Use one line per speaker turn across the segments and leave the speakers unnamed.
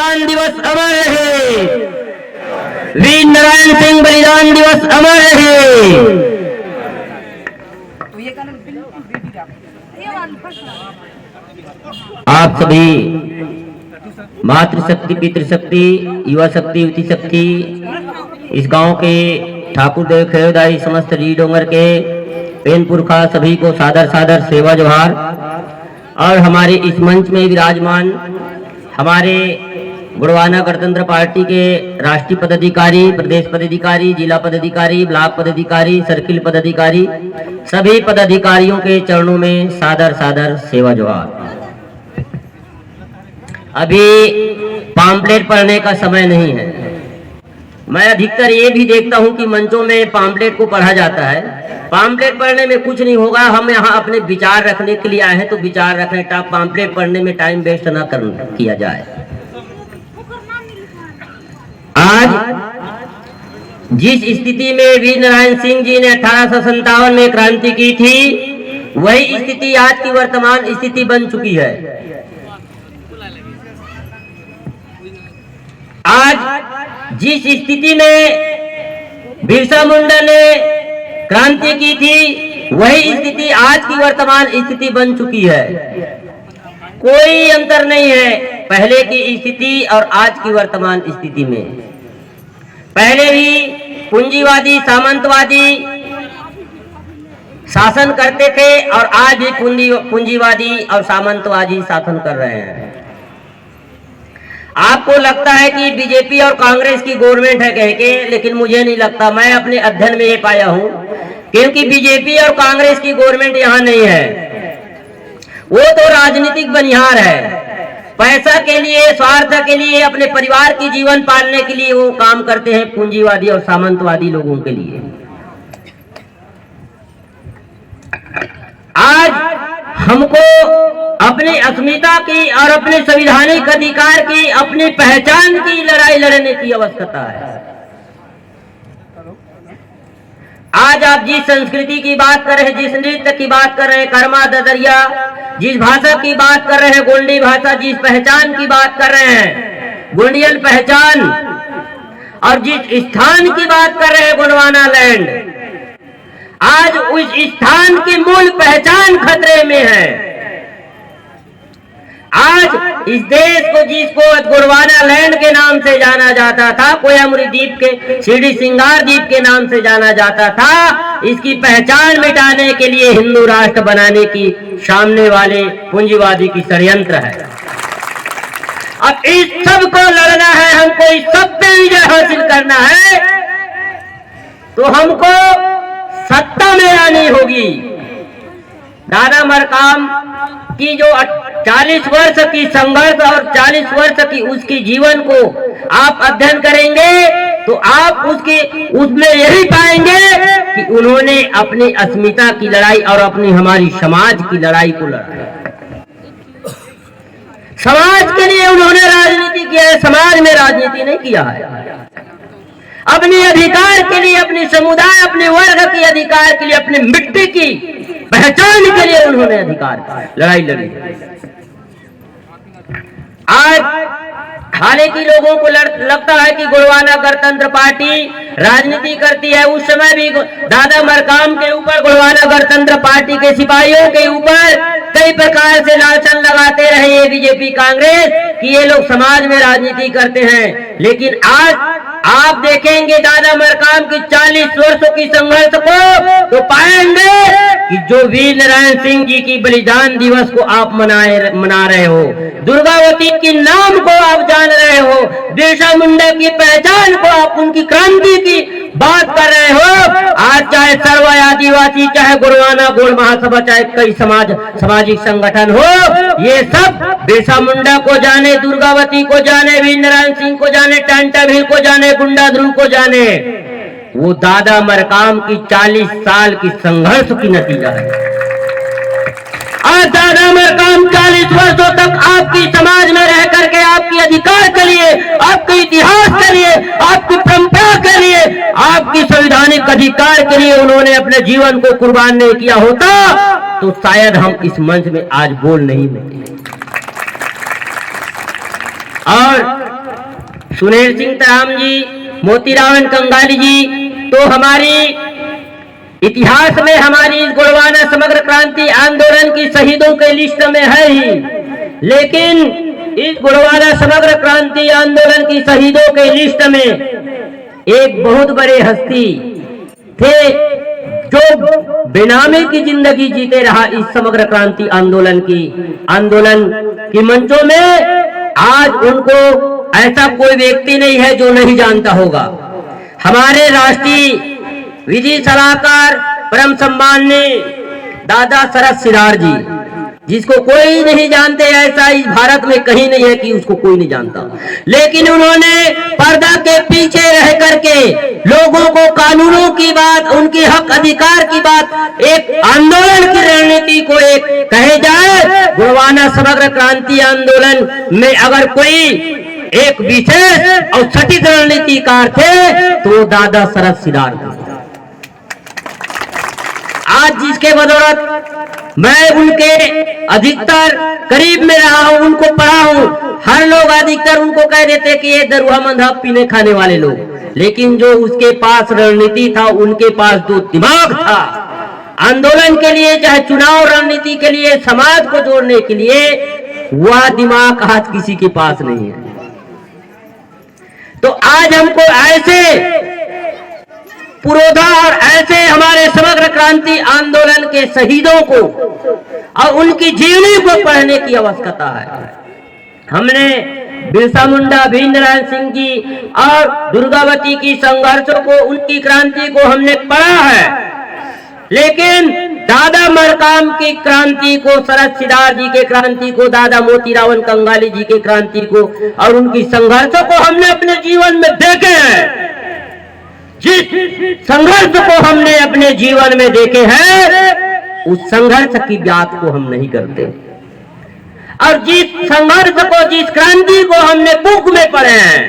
बलिदान दिवस अमर रहे। वीर नारायण सिंह बलिदान दिवस अमर रहे। आप सभी मातृशक्ति, पितृशक्ति, युवा शक्ति, युवती शक्ति, इस गांव के ठाकुर देव खेदाई समस्त री डोंगर के पेन पुरखा सभी को सादर सादर सेवा जोहार। और हमारे इस मंच में विराजमान हमारे गुड़वाना गणतंत्र पार्टी के राष्ट्रीय पदाधिकारी, प्रदेश पदाधिकारी, जिला पदाधिकारी, ब्लॉक पदाधिकारी, सर्किल पदाधिकारी, सभी पदाधिकारियों के चरणों में सादर सादर सेवा जोहार। अभी पॉम्पलेट पढ़ने का समय नहीं है। मैं अधिकतर ये भी देखता हूं कि मंचों में पॉम्पलेट को पढ़ा जाता है। पॉम्पलेट पढ़ने में कुछ नहीं होगा। हम यहाँ अपने विचार रखने के लिए आए हैं, तो विचार रखने का पॉम्पलेट पढ़ने में टाइम वेस्ट ना किया जाए। आज जिस स्थिति में वीर नारायण सिंह जी ने 1857 में क्रांति की थी, वही स्थिति आज की वर्तमान स्थिति बन चुकी है। आज जिस स्थिति में बिरसा मुंडा ने क्रांति की थी, वही स्थिति आज की वर्तमान स्थिति बन चुकी है। कोई अंतर नहीं है पहले की स्थिति और आज की वर्तमान स्थिति में। पहले भी पूंजीवादी, सामंतवादी शासन करते थे और आज भी पूंजीवादी और सामंतवादी शासन कर रहे हैं। आपको लगता है कि बीजेपी और कांग्रेस की गवर्नमेंट है कह के, लेकिन मुझे नहीं लगता। मैं अपने अध्ययन में ये पाया हूं, क्योंकि बीजेपी और कांग्रेस की गवर्नमेंट यहाँ नहीं है। वो तो राजनीतिक बनिहार है। पैसा के लिए, स्वार्थ के लिए, अपने परिवार की जीवन पालने के लिए वो काम करते हैं, पूंजीवादी और सामंतवादी लोगों के लिए। आज हमको अपनी अस्मिता की और अपने संवैधानिक अधिकार की, अपनी पहचान की लड़ाई लड़ने की आवश्यकता है। आज आप जिस संस्कृति की बात कर रहे हैं, जिस नृत्य की बात कर रहे हैं, कर्मा ददरिया, जिस भाषा की बात कर रहे हैं, गोंडी भाषा, जिस पहचान की बात कर रहे हैं, गोंडियन पहचान, और जिस स्थान की बात कर रहे हैं, गोंडवाना लैंड, आज उस स्थान की मूल पहचान खतरे में है। आज इस देश को, जिसको गोंडवाना लैंड के नाम से जाना जाता था, कोयामुरी द्वीप के, शिरडी सिंगार द्वीप के नाम से जाना जाता था, इसकी पहचान मिटाने के लिए हिंदू राष्ट्र बनाने की सामने वाले पूंजीवादी की षड्यंत्र है। अब इस सब को लड़ना है, हमको इस सब पे विजय हासिल करना है, तो हमको सत्ता में आनी होगी। दादा मरकाम की जो 40 वर्ष की संघर्ष और 40 वर्ष की उसकी जीवन को आप अध्ययन करेंगे, तो आप उसमें यही पाएंगे कि उन्होंने अपनी अस्मिता की लड़ाई और अपनी हमारी समाज की लड़ाई को लड़ा। समाज के लिए उन्होंने राजनीति किया है, समाज में राजनीति नहीं किया है। अपने अधिकार के लिए, अपने समुदाय, अपने वर्ग के अधिकार के लिए, अपने मिट्टी की पहचान के लिए उन्होंने अधिकार लड़ाई लड़ी। आज हालांकि लोगों को लगता है कि गोंडवाना गणतंत्र पार्टी राजनीति करती है। उस समय भी दादा मरकाम के ऊपर, गोंडवाना गणतंत्र पार्टी के सिपाहियों के ऊपर कई प्रकार से लांछन लगाते रहे ये बीजेपी, कांग्रेस, कि ये लोग समाज में राजनीति करते हैं। लेकिन आज आप देखेंगे दादा मरकाम की 40 वर्षों की संघर्ष को, तो पाएंगे कि जो वीर नारायण सिंह जी की बलिदान दिवस को आप मना रहे हो, दुर्गावती के नाम को आप जान रहे हो, बिरसा मुंडा की पहचान को आप, उनकी क्रांति की बात कर रहे हो। आज चाहे सर्व आदिवासी, चाहे गोंडवाना गौड़ महासभा, चाहे कई सामाजिक संगठन हो, ये सब बिरसा मुंडा को जाने, दुर्गावती को जाने, वीर नारायण सिंह को जाने, टांटा भील को जाने, गुंडा ध्रुव को जाने, वो दादा मरकाम की 40 साल की संघर्ष की नतीजा है। आज दादा मरकाम 40 वर्षों तक आपकी समाज में रह करके आपके अधिकार के लिए, आपके इतिहास के लिए, आपकी परंपरा के लिए, आपकी संवैधानिक अधिकार के लिए उन्होंने अपने जीवन को कुर्बान नहीं किया होता, तो शायद हम इस मंच में आज बोल नहीं पाते। और सुनील सिंह तराम जी, मोतीराम कंगाली जी तो हमारी इतिहास में हमारी इस गोंडवाना समग्र क्रांति आंदोलन की शहीदों के लिस्ट में है ही, लेकिन इस गोंडवाना समग्र क्रांति आंदोलन की शहीदों के लिस्ट में एक बहुत बड़े हस्ती थे जो बेनामी की जिंदगी जीते रहा इस समग्र क्रांति आंदोलन की मंचों में। आज उनको ऐसा कोई व्यक्ति नहीं है जो नहीं जानता होगा। हमारे राष्ट्रीय विधि सलाहकार परम सम्माननीय दादा शरद सिदार जी, जिसको कोई नहीं जानते, ऐसा इस भारत में कहीं नहीं है कि उसको कोई नहीं जानता, लेकिन उन्होंने पर्दा के पीछे रह करके लोगों को कानूनों की बात, उनके हक अधिकार की बात, एक आंदोलन की रणनीति को एक कहे जाए गोंडवाना समग्र क्रांति आंदोलन में अगर कोई एक विशेष और सटीक रणनीतिकार थे तो दादा शरद सिदार थे। आज जिसके बदौलत मैं उनके अधिकतर करीब में रहा हूं, उनको पढ़ा हूं, हर लोग अधिकतर उनको कह देते कि ये दरुआ मंधा पीने खाने वाले लोग, लेकिन जो उसके पास रणनीति था, उनके पास जो दिमाग था आंदोलन के लिए, चाहे चुनाव रणनीति के लिए, समाज को जोड़ने के लिए, वह दिमाग आज किसी के पास नहीं है। तो आज हमको ऐसे पुरोधा और ऐसे हमारे समग्र क्रांति आंदोलन के शहीदों को और उनकी जीवनी को पढ़ने की आवश्यकता है। हमने बिरसा मुंडा, भीमनारायण सिंह जी और दुर्गावती की संघर्षों को, उनकी क्रांति को हमने पढ़ा है, लेकिन दादा मरकाम की क्रांति को, शरद सिदार जी के क्रांति को, दादा मोतीराम कंगाली जी के क्रांति को और उनकी संघर्षों को हमने अपने जीवन में देखे हैं। जिस संघर्ष को हमने अपने जीवन में देखे हैं, उस संघर्ष की बात को हम नहीं करते, और जिस संघर्ष को, जिस क्रांति को हमने बुक में पढ़े हैं,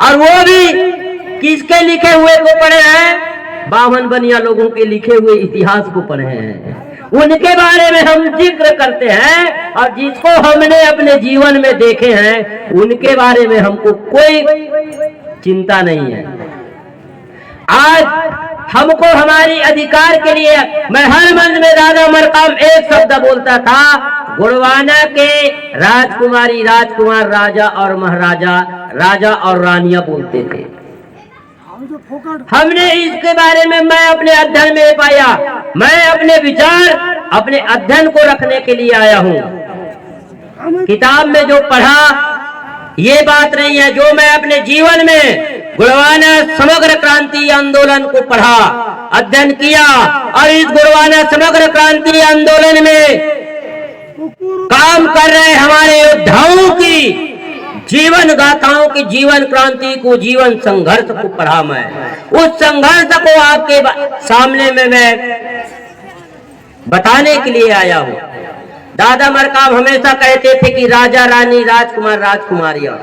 और वो भी किसके लिखे हुए को पढ़े हैं, बावन बनिया लोगों के लिखे हुए इतिहास को पढ़े हैं, उनके बारे में हम जिक्र करते हैं, और जिसको हमने अपने जीवन में देखे हैं उनके बारे में हमको कोई चिंता नहीं है। आज हमको हमारी अधिकार के लिए, मैं हर मंच में दादा मरकाम एक शब्द बोलता था, गोंडवाना के राजकुमारी, राजकुमार, राजा और महाराजा, राजा और रानियां बोलते थे। हमने इसके बारे में मैं अपने अध्ययन में पाया, मैं अपने विचार, अपने अध्ययन को रखने के लिए आया हूँ। किताब में जो पढ़ा ये बात नहीं है, जो मैं अपने जीवन में गोंडवाना समग्र क्रांति आंदोलन को पढ़ा, अध्ययन किया, और इस गोंडवाना समग्र क्रांति आंदोलन में काम कर रहे हमारे योद्धाओं की जीवन गाथाओं की, जीवन क्रांति को, जीवन संघर्ष को पढ़ा मैं। उस संघर्ष को आपके सामने में मैं बताने के लिए आया हूँ। दादा मरकाम हमेशा कहते थे कि राजा रानी, राजकुमार, राजकुमारियां।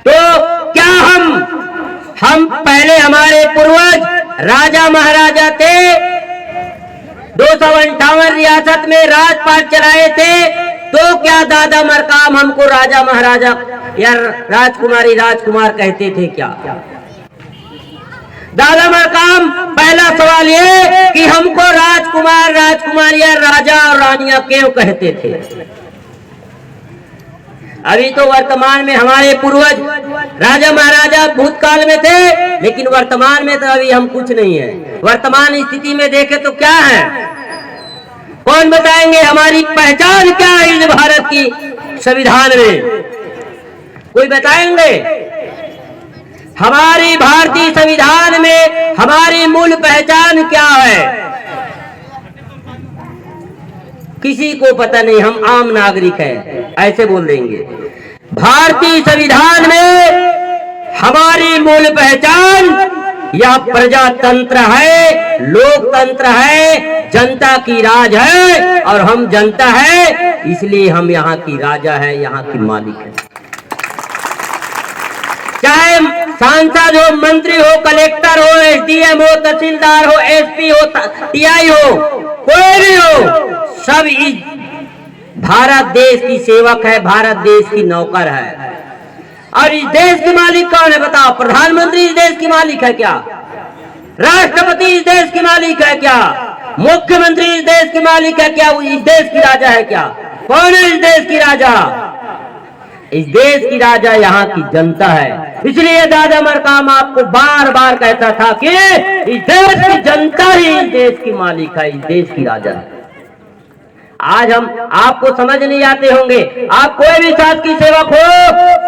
तो क्या हम पहले हमारे पूर्वज राजा महाराजा थे, 258 रियासत में राजपाट चलाए थे, तो क्या दादा मरकाम हमको राजा महाराजा या राजकुमारी, राजकुमार कहते थे क्या? दादा मरकाम पहला सवाल ये कि हमको राजकुमार, राजकुमारियां, राजा और रानियां क्यों कहते थे? अभी तो वर्तमान में हमारे पूर्वज राजा महाराजा भूतकाल में थे, लेकिन वर्तमान में तो अभी हम कुछ नहीं है। वर्तमान स्थिति में देखे तो क्या है, कौन बताएंगे हमारी पहचान क्या है इस भारत की संविधान में? कोई बताएंगे? हमारी भारतीय संविधान में हमारी मूल पहचान क्या है? किसी को पता नहीं, हम आम नागरिक हैं, ऐसे बोल देंगे। भारतीय संविधान में हमारी मूल पहचान यह प्रजातंत्र है, लोकतंत्र है, जनता की राज है, और हम जनता है, इसलिए हम यहाँ की राजा है, यहाँ की मालिक है। चाहे सांसद हो, मंत्री हो, कलेक्टर हो, एसडीएम हो, तहसीलदार हो, एसपी हो, टीआई हो, कोई भी हो, सब इस भारत देश की सेवक है, भारत देश की नौकर है। और इस देश के मालिक कौन है बताओ? प्रधानमंत्री इस देश की मालिक है क्या? राष्ट्रपति इस देश की मालिक है क्या? मुख्यमंत्री इस देश की मालिक है क्या? वो इस देश की राजा है क्या? कौन है इस देश की राजा? इस देश की राजा यहाँ की जनता है। इसलिए दादा मरकाम आपको बार बार कहता था कि इस देश की जनता ही इस देश की मालिक है, इस देश की राजा है। आज हम आपको समझ नहीं आते होंगे, आप कोई भी शासकीय सेवक हो,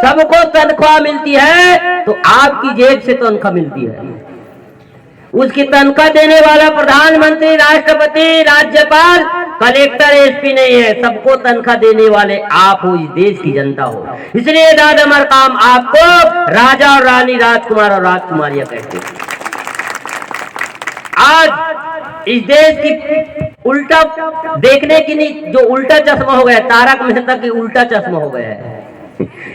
सबको तनख्वाह मिलती है तो आपकी जेब से तनख्वाह मिलती है। उसकी तनख्वाह देने वाला प्रधानमंत्री, राष्ट्रपति, राज्यपाल, कलेक्टर, एसपी नहीं है। सबको तनख्वाह देने वाले आप हो, इस देश की जनता हो। इसलिए दादा मरकाम आपको राजा और रानी, राजकुमार और राजकुमारियां कहते हैं। आज इस देश की उल्टा देखने की नहीं, जो उल्टा चश्मा हो गया, तारक मेहता की उल्टा चश्मा हो गया है।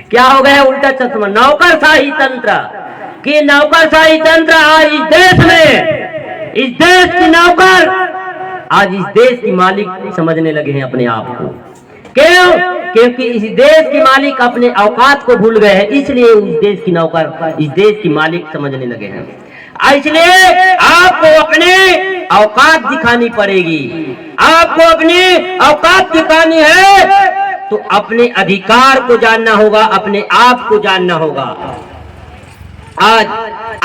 क्या हो गया उल्टा चश्मा? नौकरशाही तंत्र कि नौकरशाही तंत्र आज इस देश में, इस देश की नौकर आज इस देश की मालिक समझने लगे हैं अपने आप को। क्यों? क्योंकि इस देश की मालिक अपने औकात को भूल गए हैं, इसलिए उस देश की नौकर इस देश की मालिक समझने लगे हैं। इसलिए आपको अपने औकात दिखानी पड़ेगी। आपको अपनी औकात दिखानी है तो अपने अधिकार को जानना होगा, अपने आप को जानना होगा। आज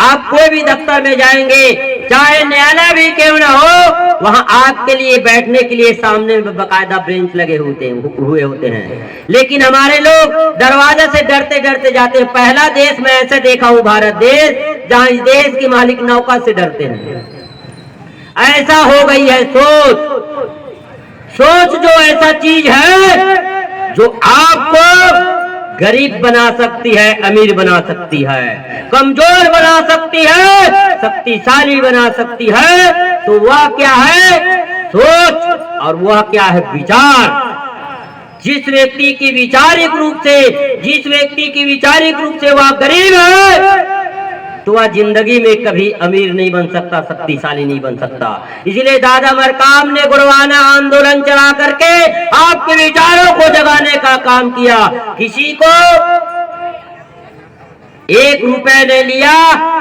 आप कोई भी दफ्तर में जाएंगे, चाहे न्यायालय भी क्यों ना हो, वहां आपके लिए बैठने के लिए सामने में बकायदा बेंच लगे हुए होते हैं। लेकिन हमारे लोग दरवाजे से डरते डरते जाते हैं। पहला देश मैं ऐसे देखा हूं, भारत देश, जहां इस देश की मालिक नौका से डरते हैं। ऐसा हो गई है सोच जो ऐसा चीज है जो आपको गरीब बना सकती है, अमीर बना सकती है, कमजोर बना सकती है, शक्तिशाली बना सकती है। तो वह क्या है? सोच। और वह क्या है? विचार। जिस व्यक्ति की वैचारिक रूप से वह गरीब है तो वह जिंदगी में कभी अमीर नहीं बन सकता, शक्तिशाली नहीं बन सकता। इसलिए दादा मरकाम ने गुरवाना आंदोलन चला करके आपके विचारों को जगाने का काम किया। किसी को 1 रुपए नहीं लिया,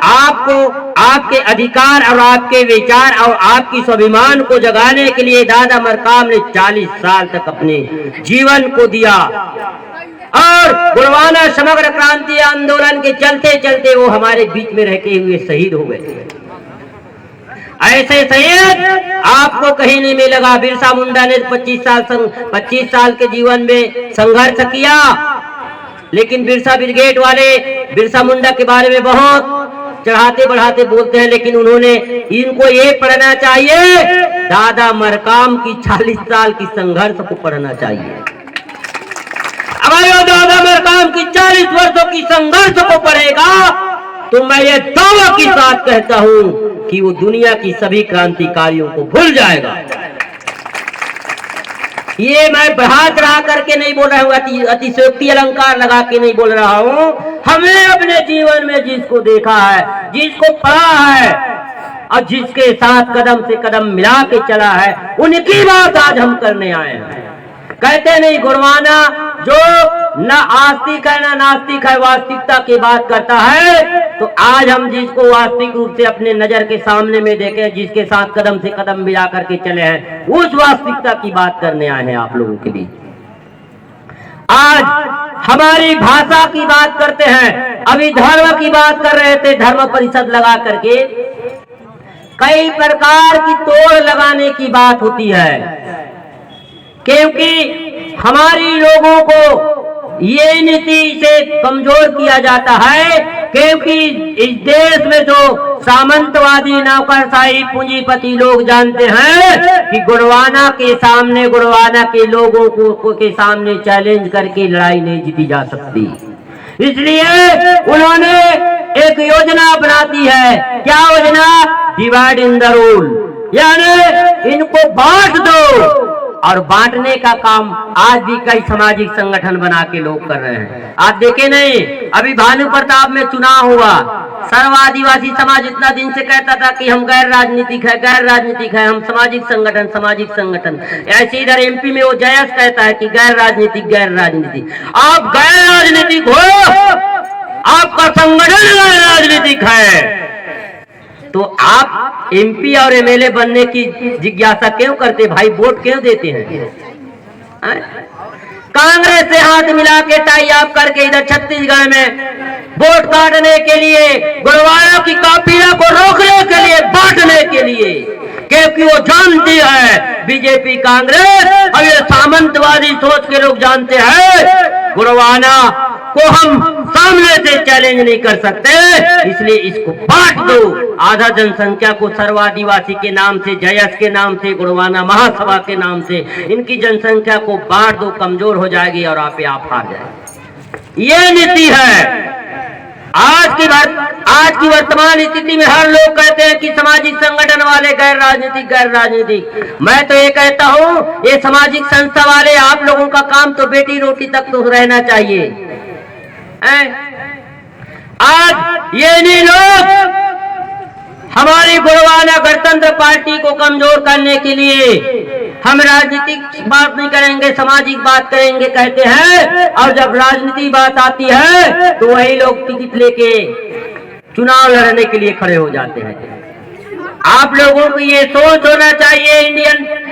आपको आपके अधिकार और आपके विचार और आपकी स्वाभिमान को जगाने के लिए दादा मरकाम ने 40 साल तक अपने जीवन को दिया। और गुरवाना समग्र क्रांति आंदोलन के चलते चलते वो हमारे बीच में रहते हुए शहीद हो गए। ऐसे शहीद आपको कहीं नहीं मिलेगा। बिरसा मुंडा ने 25 साल के जीवन में संघर्ष किया, लेकिन बिरसा ब्रिगेड वाले बिरसा मुंडा के बारे में बहुत चढ़ाते बढ़ाते बोलते हैं, लेकिन उन्होंने इनको ये पढ़ना चाहिए, दादा मरकाम की 40 साल की संघर्ष को पढ़ना चाहिए। अगर दादा मरकाम की 40 वर्षों की संघर्ष को पढ़ेगा तो मैं ये दावा के साथ कहता हूं कि वो दुनिया की सभी क्रांतिकारियों को भूल जाएगा। ये मैं बढ़ा चढ़ा करके नहीं बोल रहा हूँ, अतिशयोक्ति अलंकार लगा के नहीं बोल रहा हूँ। हमने अपने जीवन में जिसको देखा है, जिसको पढ़ा है और जिसके साथ कदम से कदम मिला के चला है, उनकी बात आज हम करने आए हैं। कहते नहीं गुरवाना जो न आस्तिक है न नास्तिक है, वास्तविकता की बात करता है। तो आज हम जिसको वास्तविक रूप से अपने नजर के सामने में देखें, जिसके साथ कदम से कदम मिला करके चले हैं, उस वास्तविकता की बात करने आए हैं आप लोगों के बीच। आज हमारी भाषा की बात करते हैं, अभी धर्म की बात कर रहे थे, धर्म परिषद लगा करके कई प्रकार की तोड़ लगाने की बात होती है, क्योंकि हमारी लोगों को ये नीति से कमजोर किया जाता है। क्योंकि इस देश में जो सामंतवादी नौकरशाही पूंजीपति लोग जानते हैं कि गुरवाना के सामने, गुरवाना के लोगों को के सामने चैलेंज करके लड़ाई नहीं जीती जा सकती। इसलिए उन्होंने एक योजना बनाती है। क्या योजना? डिवाइड इन द रूल, यानी इनको बांट दो। और बांटने का काम आज भी कई सामाजिक संगठन बना के लोग कर रहे हैं। आप देखे नहीं, अभी भानु प्रताप में चुनाव हुआ, सर्व आदिवासी समाज इतना दिन से कहता था कि हम गैर राजनीतिक है, गैर राजनीतिक है, हम सामाजिक संगठन, सामाजिक संगठन। ऐसे इधर एमपी में वो जयस कहता है कि गैर राजनीतिक, गैर राजनीतिक। आप गैर राजनीतिक हो आपका संगठन राजनीतिक है, तो आप एमपी और एमएलए बनने की जिज्ञासा क्यों करते भाई? वोट क्यों देते हैं? कांग्रेस से हाथ मिला के टाई आप करके इधर छत्तीसगढ़ में वोट काटने के लिए, गुड़वाना की काफिला को रोकने के लिए, बांटने के लिए, क्योंकि वो जानती है बीजेपी कांग्रेस और ये सामंतवादी सोच के लोग जानते हैं गुड़वाना को हम सामने से चैलेंज नहीं कर सकते, इसलिए इसको बांट दो। आधा जनसंख्या को सर्वादिवासी के नाम से, जयस के नाम से, गुड़वाना महासभा के नाम से इनकी जनसंख्या को बांट दो, कमजोर हो जाएगी और आप हार जाएंगे। ये नीति है। आज की वर्तमान स्थिति में हर लोग कहते हैं कि सामाजिक संगठन वाले गैर राजनीतिक। मैं तो ये कहता हूँ, ये सामाजिक संस्था वाले आप लोगों का काम तो बेटी रोटी तक तो रहना चाहिए। आज ये नहीं लोग हमारी गुड़वाना गणतंत्र पार्टी को कमजोर करने के लिए हम राजनीतिक बात नहीं करेंगे, सामाजिक बात करेंगे कहते हैं, और जब राजनीति बात आती है तो वही लोग टिकट लेके चुनाव लड़ने के लिए खड़े हो जाते हैं। आप लोगों को ये सोच होना चाहिए,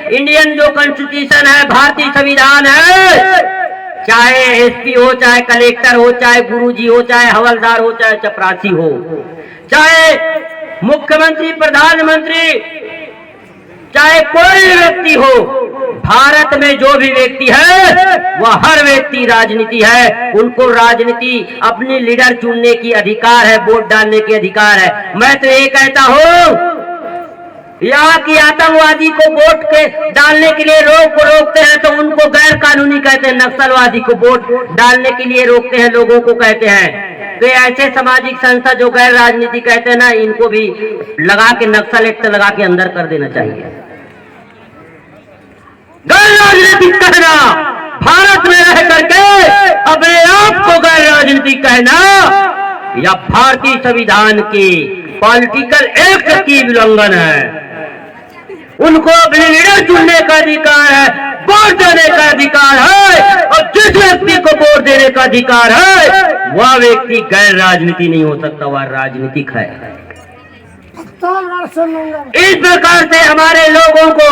इंडियन जो कॉन्स्टिट्यूशन है, भारतीय संविधान है, चाहे एसपी हो, चाहे कलेक्टर हो, चाहे गुरुजी हो, चाहे हवलदार हो, चाहे चपरासी हो, चाहे मुख्यमंत्री, प्रधानमंत्री, चाहे कोई व्यक्ति हो, भारत में जो भी व्यक्ति है वह हर व्यक्ति राजनीति है। उनको राजनीति अपनी लीडर चुनने की अधिकार है, वोट डालने की अधिकार है। मैं तो ये कहता हूँ, यहाँ की आतंकवादी को वोट के डालने के लिए रोकते हैं तो उनको गैर कानूनी कहते हैं, नक्सलवादी को वोट डालने के लिए रोकते हैं, लोगों को कहते हैं। तो ऐसे सामाजिक संस्था जो गैर राजनीति कहते हैं ना, इनको भी लगा के नक्सल एक्ट लगा के अंदर कर देना चाहिए। गैर राजनीतिक कहना, भारत में रह करके अपने आप को गैर राजनीतिक कहना, या भारतीय संविधान की पॉलिटिकल एक्ट की उल्लंघन है। उनको अपने लीडर चुनने का अधिकार है, वोट देने का अधिकार है, और जिस व्यक्ति को वोट देने का अधिकार है वह व्यक्ति गैर राजनीति नहीं हो सकता, वह राजनीतिक है। इस प्रकार से हमारे लोगों को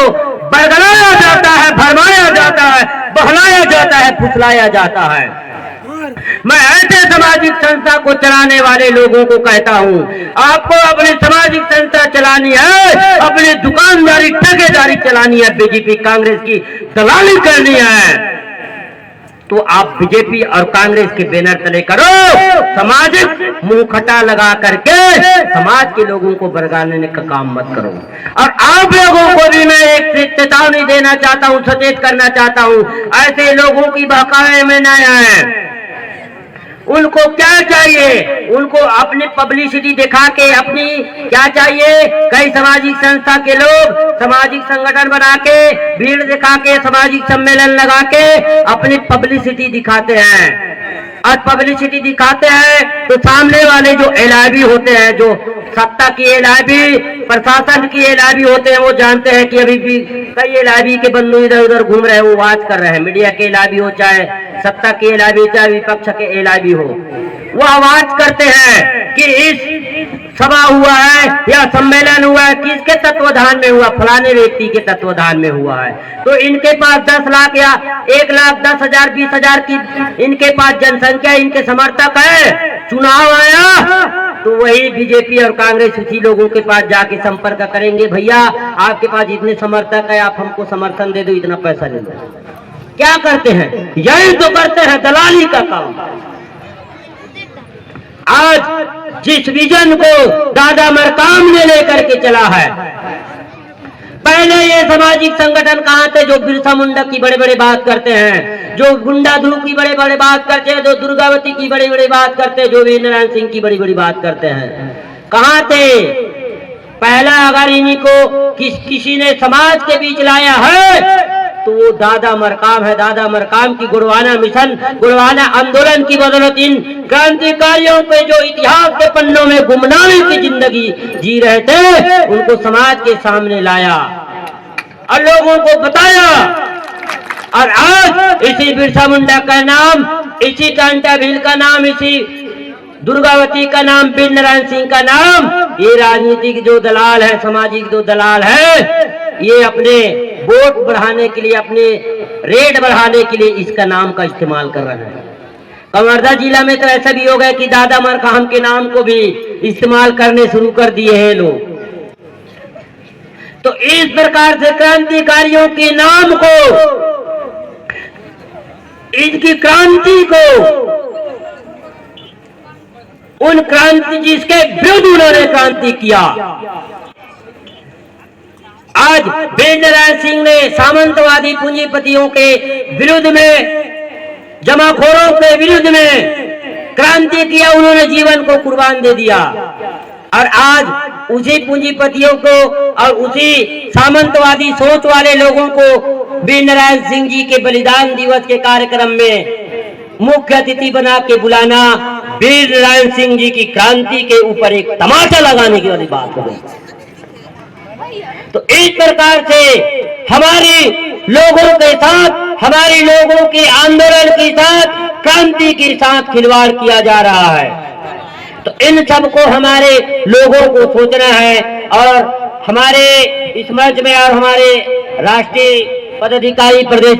बरगलाया जाता है, भरमाया जाता है, बहलाया जाता है, फुसलाया जाता है। मैं ऐसे सामाजिक संस्था को चलाने वाले लोगों को कहता हूँ, आपको अपनी सामाजिक संस्था चलानी है, अपनी दुकानदारी ठेकेदारी चलानी है, बीजेपी कांग्रेस की दलाली करनी है, तो आप बीजेपी और कांग्रेस के बैनर तले करो। सामाजिक मुंहखटा लगा करके समाज के लोगों को बरगाने का काम मत करो। और आप लोगों को भी मैं एक चेतावनी देना चाहता हूँ, सचेत करना चाहता हूँ, ऐसे लोगों की बहकावे में न आए। उनको क्या चाहिए? उनको अपनी पब्लिसिटी दिखा के, अपनी क्या चाहिए, कई सामाजिक संस्था के लोग सामाजिक संगठन बना के, भीड़ दिखा के, सामाजिक सम्मेलन लगा के अपनी पब्लिसिटी दिखाते हैं। और पब्लिसिटी दिखाते हैं तो सामने वाले जो एलआईबी होते हैं, जो सत्ता की एलआईबी, प्रशासन की एलआईबी होते हैं, वो जानते हैं कि अभी भी कई एलआईबी के बंधु इधर उधर घूम रहे हैं, वो आवाज कर रहे हैं। मीडिया के एलआईबी हो, चाहे सत्ता की एलआईबी, चाहे विपक्ष के एलआईबी हो, वो आवाज करते हैं कि इस सभा हुआ है या सम्मेलन हुआ है, किसके तत्वाधान में हुआ? फलाने व्यक्ति के तत्वाधान में हुआ है। तो इनके पास 10 लाख या 1 लाख 10,000 20,000 की इनके पास जनसंख्या, इनके समर्थक है। चुनाव आया तो वही बीजेपी और कांग्रेस उसी लोगों के पास जाके संपर्क करेंगे, भैया आपके पास इतने समर्थक है, आप हमको समर्थन दे दो, इतना पैसा ले लो। क्या करते हैं? यही तो करते हैं, दलाली का काम। आज जिस विजन को दादा मरकाम ने लेकर के चला है, पहले ये सामाजिक संगठन कहाँ थे जो बिरसा मुंडा की बड़े बड़े बात करते हैं, जो गुंडा ध्रुव की बड़े बड़े बात करते हैं, जो दुर्गावती की बड़ी बड़ी बात करते हैं, जो वीरनारायण सिंह की बड़ी बड़ी बात करते हैं, कहाँ थे? पहला अगर इन्हीं को किसी ने समाज के बीच लाया है तो वो दादा मरकाम है। दादा मरकाम की गुड़वाना मिशन, गुड़वाना आंदोलन की बदौलत इन क्रांतिकारियों पे जो इतिहास के पन्नों में गुमनामी की जिंदगी जी रहे थे, उनको समाज के सामने लाया और लोगों को बताया। और आज इसी बिरसा मुंडा का नाम, इसी कांटा भील का नाम, इसी दुर्गावती का नाम, वीर नारायण सिंह का नाम, ये राजनीतिक जो दलाल है, सामाजिक जो दलाल है, ये अपने वोट बढ़ाने के लिए, अपने रेट बढ़ाने के लिए इसका नाम का इस्तेमाल कर रहे हैं। कवर्धा जिला में तो ऐसा भी हो गया कि दादा मरकाम के नाम को भी इस्तेमाल करने शुरू कर दिए हैं लोग। तो इस प्रकार से क्रांतिकारियों के नाम को, इनकी क्रांति को, उन क्रांति जिसके विरुद्ध उन्होंने क्रांति किया, आज वीर नारायण सिंह ने सामंतवादी पूंजीपतियों के विरुद्ध में, जमाखोरों के विरुद्ध में क्रांति किया। उन्होंने जीवन को कुर्बान दे दिया और आज उसी पूंजीपतियों को और उसी सामंतवादी सोच वाले लोगों को वीर नारायण सिंह जी के बलिदान दिवस के कार्यक्रम में मुख्य अतिथि बना के बुलाना, वीर नारायण सिंह जी की क्रांति के ऊपर एक तमाचा लगाने की वाली बात हो गई। तो इस प्रकार से हमारे लोगों के साथ, हमारे लोगों के आंदोलन के साथ, क्रांति के साथ खिलवाड़ किया जा रहा है। तो इन सब को हमारे लोगों को सोचना है और हमारे इस मंच में और हमारे राष्ट्रीय पदाधिकारी, प्रदेश